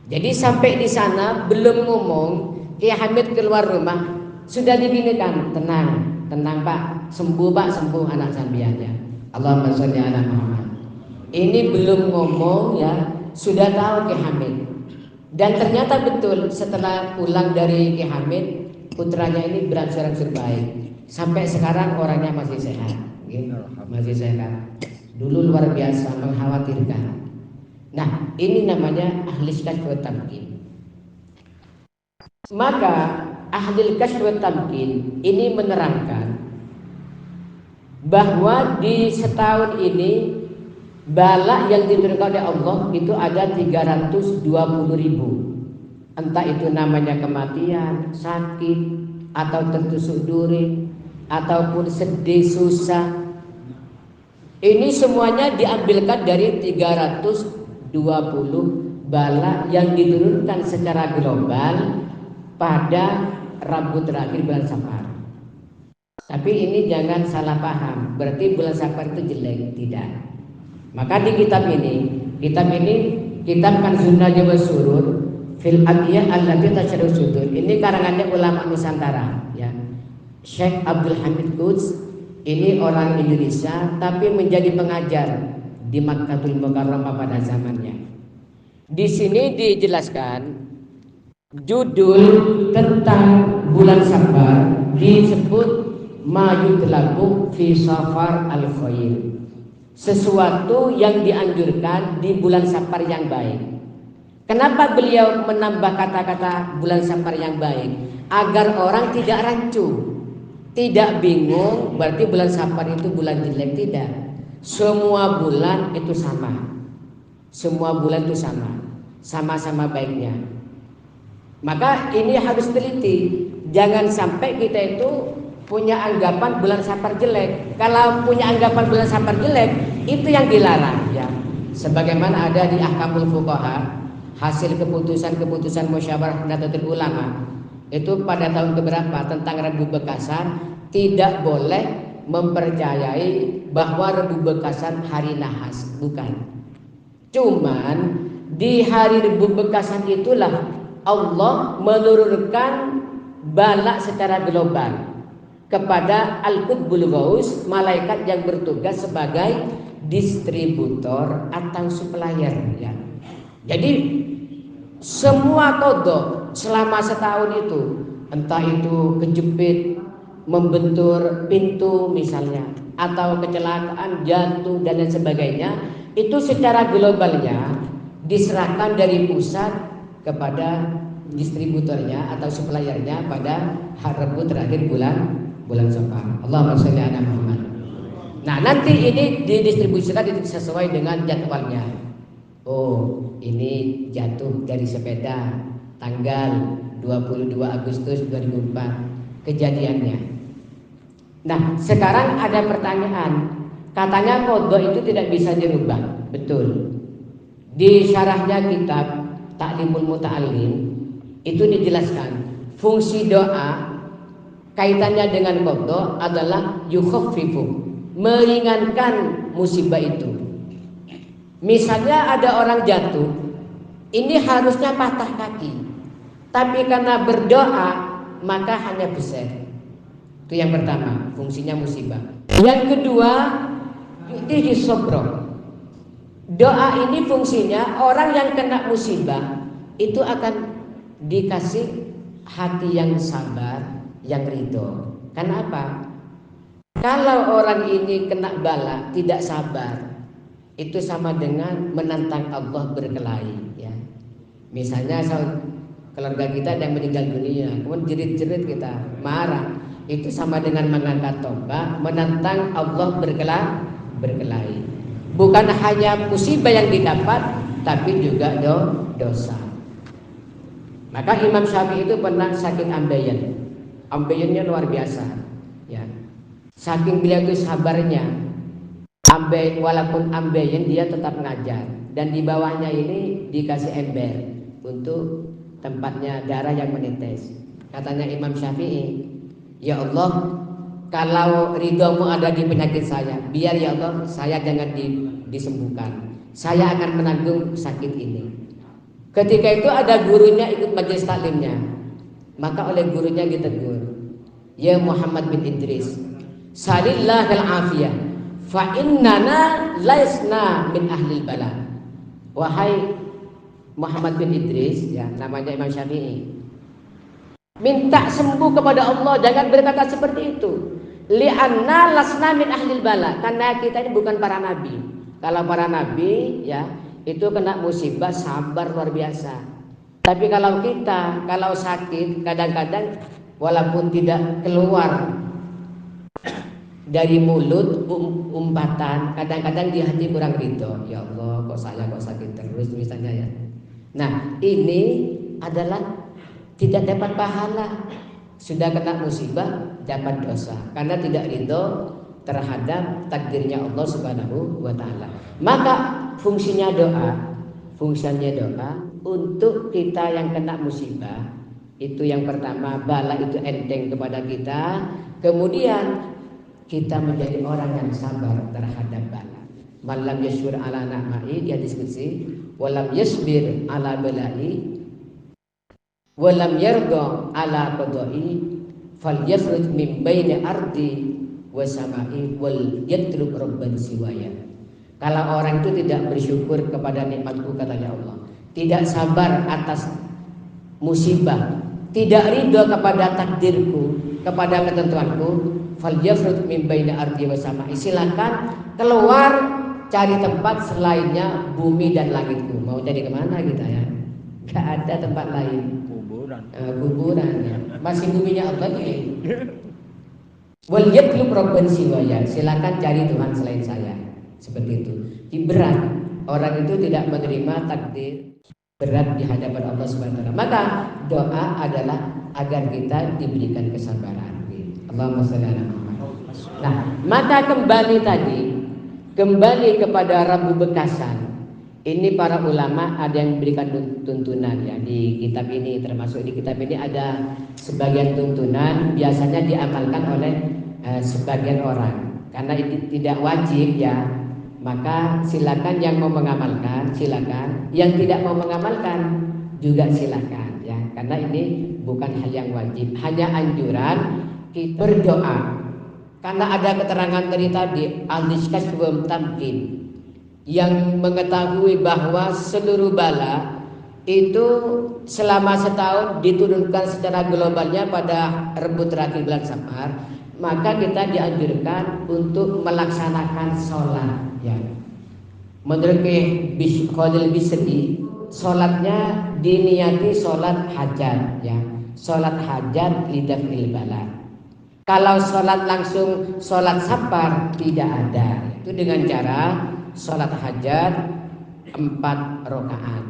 Jadi sampai di sana belum ngomong, Kiai Hamid keluar rumah sudah diginikan, tenang Pak, sembuh Pak, sembuh anak sambianya. Allahumma sholli ala Muhammad. Ini belum ngomong ya, sudah tahu Kiai Hamid. Dan ternyata betul setelah pulang dari Kiai Hamid, putranya ini berangsur-angsur baik. Sampai sekarang orangnya masih sehat, gitu. Masih sehat. Dulu luar biasa mengkhawatirkan. Nah, ini namanya ahli kasyf wa tamkin. Maka ahli kasyf wa tamkin ini menerangkan bahwa di setahun ini bala yang diturunkan oleh Allah itu ada 320.000. Entah itu namanya kematian, sakit, atau tertusuk duri, ataupun sedih, susah. Ini semuanya diambilkan dari 320 bala yang diturunkan secara global pada Rabu terakhir bulan Safar. Tapi ini jangan salah paham, berarti bulan Safar itu jelek, tidak. Maka di kitab ini kitab Kanzun Najwa Surur fil Adiyah allati tasyru sudur. Ini karangannya ulama Nusantara ya. Syekh Abdul Hamid Quds ini orang Indonesia tapi menjadi pengajar di Makkatul Mukarramah pada zamannya. Di sini dijelaskan judul tentang bulan Safar disebut ma yutlabu fi safar al khair, sesuatu yang dianjurkan di bulan Safar yang baik. Kenapa beliau menambah kata-kata bulan Safar yang baik? Agar orang tidak rancu, tidak bingung berarti bulan Safar itu bulan jelek. Tidak, semua bulan itu sama, semua bulan itu sama-sama baiknya. Maka ini harus teliti, jangan sampai kita itu punya anggapan bulan Safar jelek. Kalau punya anggapan bulan Safar jelek, itu yang dilarang ya. Sebagaimana ada di Ahkamul Fuqaha, hasil keputusan Musyawarah Nahdlatul Ulama itu pada tahun keberapa tentang Rebu Bekasan, tidak boleh mempercayai bahwa Rebu Bekasan hari nahas, bukan. Cuman di hari Rebu Bekasan itulah Allah menurunkan bala secara global kepada Al-Qutbul Ghaus, malaikat yang bertugas sebagai distributor atau supplier ya. Jadi semua kodok selama setahun itu, entah itu kejepit, membentur pintu misalnya, atau kecelakaan, jatuh dan lain sebagainya, itu secara globalnya diserahkan dari pusat kepada distributornya atau suppliernya pada Rebu terakhir bulan Safar. Allahumma sholli ala Muhammad. Nah, nanti ini didistribusikan sesuai dengan jadwalnya. Oh, ini jatuh dari sepeda tanggal 22 Agustus 2004 kejadiannya. Nah, sekarang ada pertanyaan. Katanya qadha itu tidak bisa dirubah. Betul. Di syarahnya kitab Ta'limul Muta'allim itu dijelaskan fungsi doa kaitannya dengan qadha adalah yukhaffifu, meringankan musibah itu. Misalnya ada orang jatuh, ini harusnya patah kaki, tapi karena berdoa maka hanya beser. Itu yang pertama, fungsinya musibah. Yang kedua, itu sobro. Doa ini fungsinya orang yang kena musibah itu akan dikasih hati yang sabar, yang ridho. Karena apa? Kalau orang ini kena bala tidak sabar, itu sama dengan menantang Allah berkelahi ya. Misalnya keluarga kita yang meninggal dunia, kemudian jerit-jerit kita marah, itu sama dengan mengangkat tombak menantang Allah berkelahi. Bukan hanya musibah yang didapat, tapi juga dosa. Maka Imam Syafi'i itu pernah sakit ambeien. Ambeiennya luar biasa ya. Saking beliau itu sabarnya, walaupun ambeien dia tetap ngajar, dan di bawahnya ini dikasih ember untuk tempatnya darah yang menetes. Katanya Imam Syafi'i, ya Allah, kalau ridhomu ada di penyakit saya, biar ya Allah saya jangan disembuhkan, saya akan menanggung sakit ini. Ketika itu ada gurunya ikut majelis taklimnya, maka oleh gurunya ditegur, ya Muhammad bin Idris, salillahal afiyah, fa innana laisna min ahlil bala. Wahai Muhammad bin Idris, ya namanya Imam Syafi'i, minta sembuh kepada Allah, jangan berkata seperti itu. Li'anna lasna min ahlil bala, karena kita ini bukan para nabi. Kalau para nabi ya itu kena musibah sabar luar biasa. Tapi kalau kita kalau sakit kadang-kadang walaupun tidak keluar dari mulut umpatan, kadang-kadang di hati kurang ridho. Ya Allah, kok saya kok sakit terus misalnya ya. Nah, ini adalah tidak dapat pahala. Sudah kena musibah dapat dosa karena tidak ridho terhadap takdirnya Allah Subhanahu wa taala. Maka fungsinya doa untuk kita yang kena musibah. Itu yang pertama, bala itu enteng kepada kita. Kemudian kita menjadi orang yang sabar terhadap bala. Malam yashur ala na'mai, dia diskusi, walam yasbir ala balai, walam yarda ala qadai, fal yakhruj min baini ardi wa samai wal yatruk rabban siwaya. Kalau orang itu tidak bersyukur kepada nikmatku, katanya Allah, tidak sabar atas musibah, tidak ridho kepada takdirku, kepada ketentuanku, falyafrut min baina ardi wa sama'i, silakan keluar cari tempat selainnya bumi dan langitku. Mau cari kemana kita ya? Gak ada tempat lain. Kuburan ya. Masih buminya Allah ya. Wal yatlub rabban siwaya, silakan cari Tuhan selain saya. Seperti itu. Berat. Orang itu tidak menerima takdir, berat di hadapan Allah Subhanahu wa taala. Maka doa adalah agar kita diberikan kesabaran. Allahumma shalli ala Muhammad. Nah, maka kembali kepada Rabu Bekasan. Ini para ulama ada yang memberikan tuntunan ya di kitab ini, termasuk di kitab ini ada sebagian tuntunan biasanya diamalkan oleh sebagian orang. Karena itu tidak wajib ya, maka silakan yang mau mengamalkan silakan, yang tidak mau mengamalkan juga silakan ya. Karena ini bukan hal yang wajib, hanya anjuran kita berdoa. Karena ada keterangan dari tadi al-diskas wa tamkin yang mengetahui bahwa seluruh bala itu selama setahun diturunkan secara globalnya pada Rebut terakhir bulan Safar, maka kita dianjurkan untuk melaksanakan sholat ya. Menurut Khalil Bisri, sholatnya diniati sholat hajat ya, sholat hajat lidafil bala. Kalau sholat langsung sholat safar tidak ada, itu dengan cara sholat hajat 4 rakaat.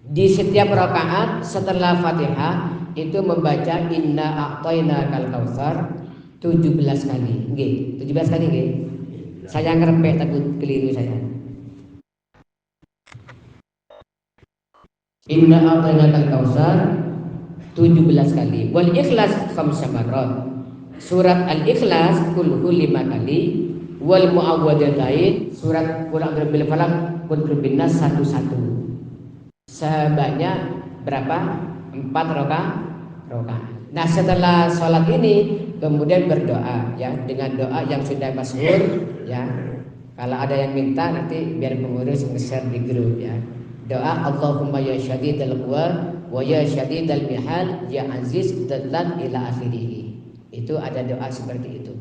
Di setiap rakaat setelah Fatihah itu membaca inna a'tainakal kautsar 17 kali. Nggih, 17 kali nggih. Saya ngerepek takut keliru saya. Inna a'tainakal kautsar 17 kali. Wal ikhlas 5 marrat. Surat Al-Ikhlas kulhu 5 kali. Wal muawwadatain surat qul a'udzu birabbil falaq qul birabbin nas 1. Sebanyak berapa? 4 rakaat. Nah, setelah sholat ini kemudian berdoa ya dengan doa yang sudah masyhur ya. Kalau ada yang minta nanti biar pengurus nge-share di grup ya. Doa Allahumma ya syadidal quwa wa ya syadidal mihal ya aziz dallan ila akhirih. Itu ada doa seperti itu.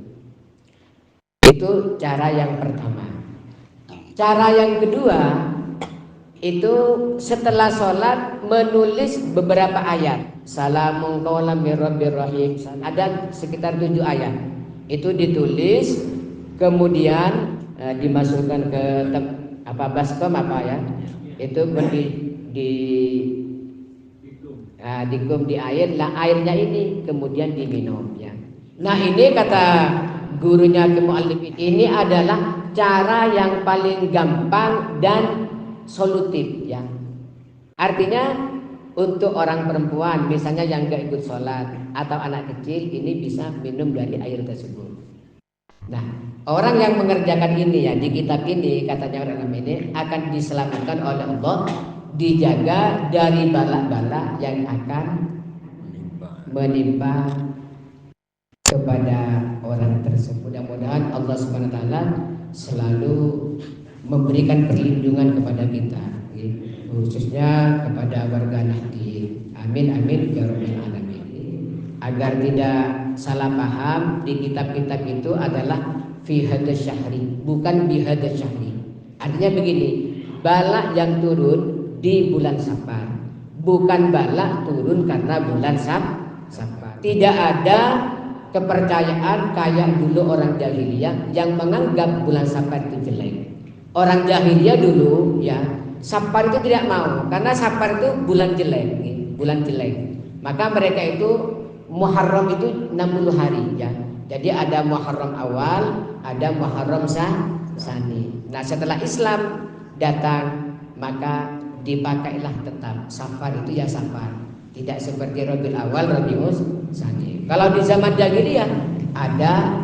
Itu cara yang pertama. Cara yang kedua itu setelah sholat menulis beberapa ayat. Salamun qawlan mir rabbir rahim. Ada sekitar 7 ayat. Itu ditulis kemudian dimasukkan ke baskom ya. Itu dikum di air. Nah, airnya ini kemudian diminum ya. Nah, ini kata gurunya ke muallif ini adalah cara yang paling gampang dan solutif ya. Artinya untuk orang perempuan misalnya yang gak ikut sholat atau anak kecil ini bisa minum dari air tersebut. Nah, orang yang mengerjakan ini ya di kitab ini katanya orang ini akan diselamatkan oleh Allah, dijaga dari bala-bala yang akan menimpa kepada orang tersebut. Mudah-mudahan Allah Subhanahu wa taala selalu memberikan perlindungan kepada kita, khususnya kepada warga Nahdien. Amin amin ya rabbal alamin. Agar tidak salah paham, di kitab-kitab itu adalah fi hadz syahri, bukan bi hadz syahri. Artinya begini, bala yang turun di bulan Safar, bukan bala turun karena bulan Safar. Tidak ada kepercayaan kayak dulu orang jahiliyah yang menganggap bulan Safar itu jelek. Orang jahiliyah dulu ya, Safar itu tidak mau karena Safar itu bulan jelek, bulan jelek. Maka mereka itu Muharram itu 60 hari ya. Jadi ada Muharram awal, ada Muharram sani. Nah, setelah Islam datang maka dipakailah tetap Safar itu ya Safar. Tidak seperti Rabiul Awal, Rabiul Tsani. Kalau di zaman jahiliyah ada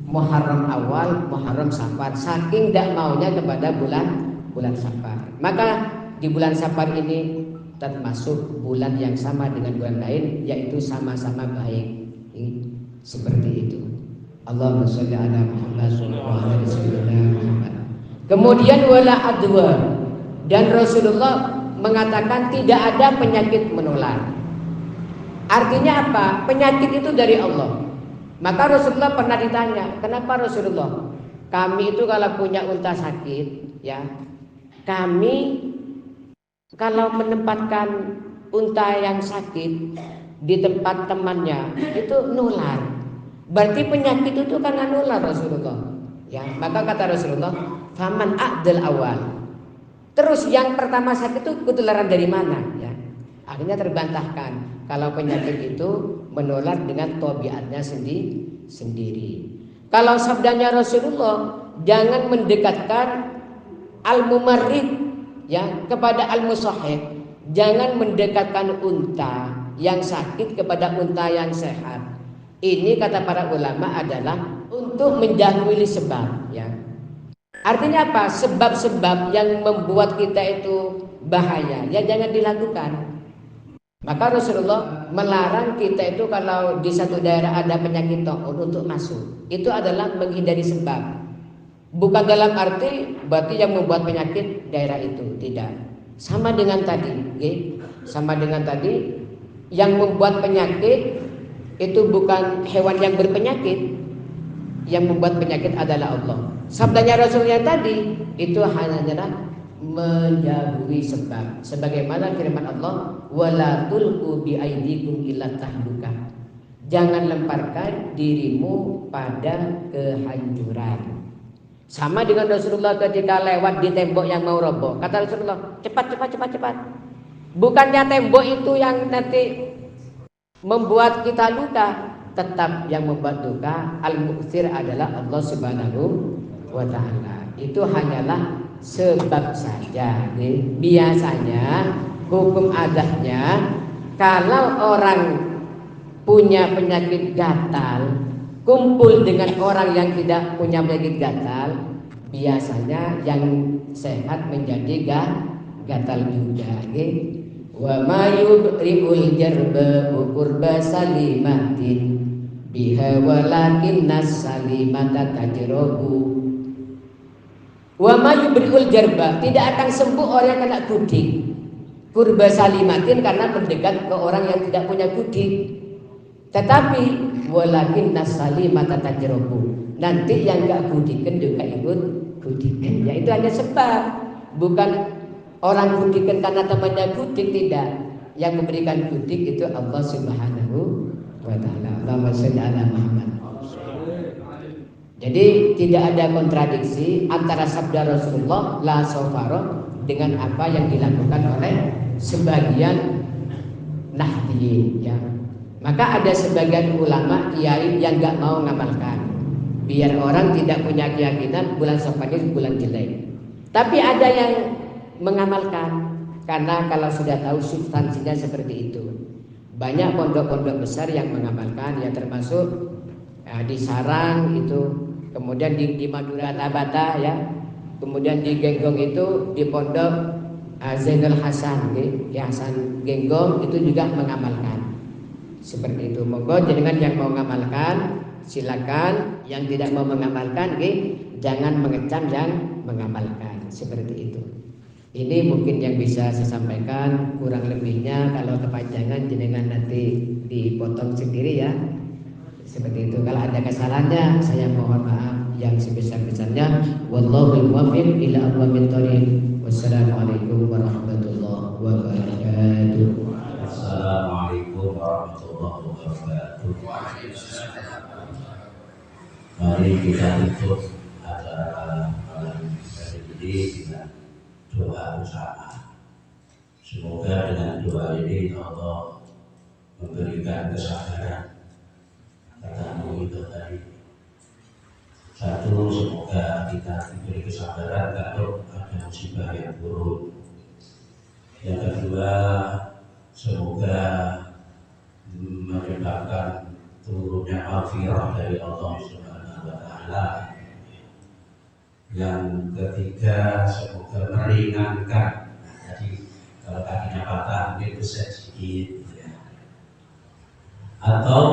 Muharram awal, Muharram Safar. Saking tidak maunya kepada bulan Safar. Maka di bulan Safar ini termasuk bulan yang sama dengan bulan lain, yaitu sama-sama baik. Seperti itu. Allahumma sholli ala Muhammad wa ala Muhammad. Kemudian wala adwa, dan Rasulullah mengatakan tidak ada penyakit menular. Artinya apa? Penyakit itu dari Allah. Maka Rasulullah pernah ditanya, kenapa Rasulullah? Kami itu kalau punya unta sakit, ya, kami kalau menempatkan unta yang sakit di tempat temannya itu nular. Berarti penyakit itu karena nular Rasulullah. Ya, maka kata Rasulullah, faman a'dal awal. Terus yang pertama sakit itu ketularan dari mana? Ya, akhirnya terbantahkan. Kalau penyakit itu menular dengan tabiatnya sendiri. Kalau sabdanya Rasulullah, jangan mendekatkan al-mumarrid ya kepada al-musahih. Jangan mendekatkan unta yang sakit kepada unta yang sehat. Ini kata para ulama adalah untuk mendahului sebab ya. Artinya apa? Sebab-sebab yang membuat kita itu bahaya ya jangan dilakukan. Maka Rasulullah melarang kita itu kalau di satu daerah ada penyakit taun untuk masuk. Itu adalah menghindari sebab. Bukan dalam arti berarti yang membuat penyakit daerah itu, tidak. Sama dengan tadi, okay? Sama dengan tadi yang membuat penyakit itu bukan hewan yang berpenyakit. Yang membuat penyakit adalah Allah. Sabdanya Rasulullah tadi itu hanyalah menjauhi sebab. Sebagaimana firman Allah, wala tulqu bi aidikum ila tahluka. Jangan lemparkan dirimu pada kehancuran. Sama dengan Rasulullah ketika lewat di tembok yang mau roboh. Kata Rasulullah, cepat. Bukannya tembok itu yang nanti membuat kita luka, tetap yang membuat luka al-mu'thir adalah Allah Subhanahu wa ta'ala. Itu hanyalah sebab saja. Biasanya hukum adatnya kalau orang punya penyakit gatal kumpul dengan orang yang tidak punya penyakit gatal, biasanya yang sehat menjadi gatal juga. Wa ma yubri'ul jarba qurba salimatin biha walakin nas salimata tajrabu. Wa ma yubri'ul jarba, tidak akan sembuh orang yang kena gudik. Qurba salimatin karena mendekat ke orang yang tidak punya gudik. Tetapi walakin nas salimata tajrabu. Nanti yang enggak gudikan juga ikut gudikan. Ya itu hanya sebab, bukan orang gudikan karena temannya gudik, tidak. Yang memberikan gudik itu Allah Subhanahu wa ta'ala. Allahumma shalli ala Muhammad. Jadi tidak ada kontradiksi antara sabda Rasulullah la safara dengan apa yang dilakukan oleh sebagian nahdiyin ya. Maka ada sebagian ulama kiai yang enggak mau ngamalkan. Biar orang tidak punya keyakinan bulan Safar itu bulan jelek. Tapi ada yang mengamalkan karena kalau sudah tahu substansinya seperti itu. Banyak pondok-pondok besar yang mengamalkan ya, termasuk di Sarang itu, kemudian di Madura Tabata ya, kemudian di Genggong itu di pondok Zainul Hasan, Hasan Genggong itu juga mengamalkan seperti itu. Monggo jenengan yang mau mengamalkan silakan, yang tidak mau mengamalkan jangan mengecam yang mengamalkan seperti itu. Ini mungkin yang bisa saya sampaikan, kurang lebihnya kalau kepanjangan jenengan nanti dipotong sendiri ya. Seperti itu. Kalau ada kesalahannya saya mohon maaf yang sebesar-besarnya. Wallahul muwaffiq ila aqwamit thoriq. Wassalamualaikum warahmatullahi wabarakatuh. Assalamualaikum warahmatullahi wabarakatuh. Mari kita tutup acara malam hari ini dengan doa bersama. Semoga dengan doa ini Allah memberikan kesabaran. Katamu itu tadi. Satu, semoga kita diberi kesabaran kalau ada musibah yang turun. Yang kedua, semoga menyebabkan turunnya maghfirah dari Allah Subhanahu wa ta'ala. Yang ketiga, semoga meringankan. Jadi kalau kakinya patah mungkin bisa sedikit ya. Atau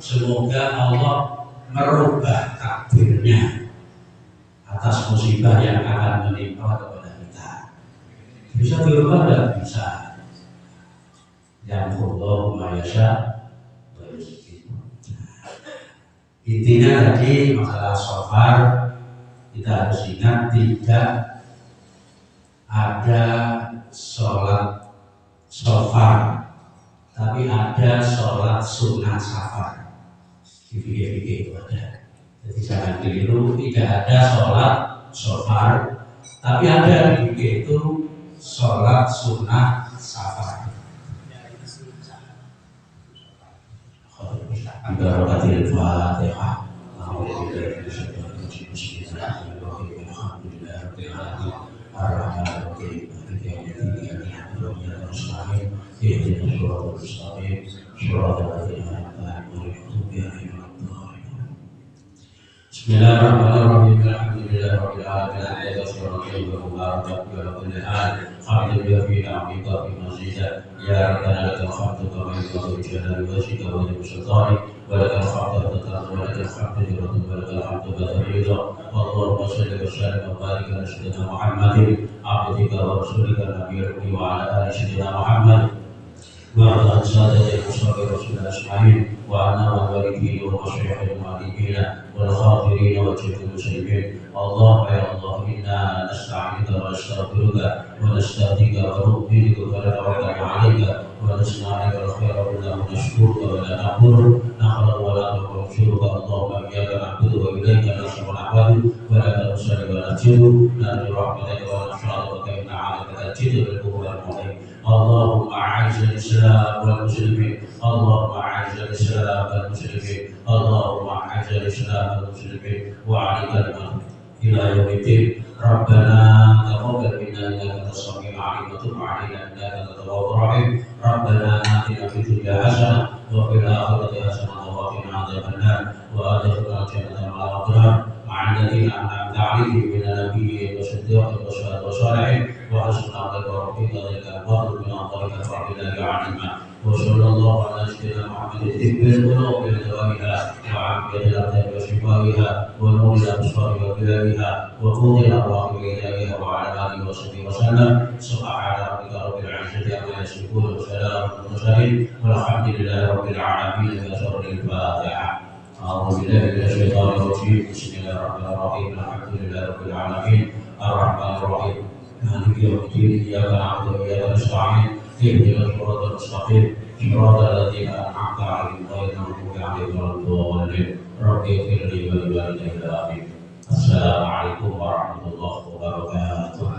semoga Allah merubah takdirnya atas musibah yang akan menimpa kepada kita. Bisa dirubah nggak? Bisa. Yang Allah mayasya. Intinya tadi masalah shofar, kita harus ingat tidak ada sholat shofar, tapi ada sholat sunnah safar. Di fikih itu ada. Jadi jangan keliru, tidak ada sholat shofar, tapi ada di fikih itu sholat sunnah safar. Barakatil Fatihah. Bismillahirrahmanirrahim. Alhamdulillahirabbil alamin. Alhamdulillah fi ni'amika fi mazida. Ya rabbana lakal hamdu kama yanbaghi li jalali wajhika wa li sultani wa lakal hamdu hatta wa lakal hamdu yuradu wa lakal hamdu ba'da ridha. Allahumma shalli wa sallim wa barik ala sayyidina Muhammadin abdika wa rasulika nabiyyi wa ala ali sayyidina Muhammad وعلى سادة المصطفى رسول الله أجمعين وعلى والديه ومشايخ المعلمين والخاطرين وجميع المسلمين. اللهم يا الله إنا نستعينك ونستغفرك ونستهديك ونؤمن بك ونتوكل عليك ونسمع لك الخير كله نشكرك ولا نكفر نخلق ولا نكفرك. اللهم إياك نعبد وإليك نصير نعبد ولك نصلي ونسجد نرجو رحمتك ونخشى بك إن عليك تجد بالكفر المعين. اللهم أعز الإسلام والمسلمين. اللهم أعز الإسلام والمسلمين. اللهم أعز الإسلام والمسلمين وعليك الملك إلى يوم الدين. ربنا تقبل منا إنك أنت السميع العليم وتب علينا إنك أنت التواب الرحيم. ربنا آتنا في الدنيا حسنة وفي الآخرة حسنة وقنا عذاب النار وأدخلنا الجنة مع الأبرار مع الذين أنعمت عليهم من النبيين والصديقين والشهداء والصالحين وحسن أولئك رفيقا. ذلك الفضل من الله كفى بالله عليما. وصلى الله على سيدنا محمد طب القلوب ودوائها وعافية الأبدان وشفائها ونور الأبصار وبلادها وقود الأرواح وإلهها وعلى آله وصحبه وسلم. سبحان ربك رب العزة عما يصفون وسلام على المرسلين والحمد لله رب العالمين. بشر الفاتحة. أعوذ بالله من الشيطان الرجيم. بسم الله الرحمن الرحيم. الحمد لله رب العالمين الرحمن الرحيم مالك يوم الدين. إياك نعبد وإياك نستعين. اهدنا الصراط المستقيم صراط الذين أنعمت عليهم غير المغضوب عليهم ولا الضالين. رب اغفر لي ولوالدي آمين. السلام عليكم ورحمة الله وبركاته.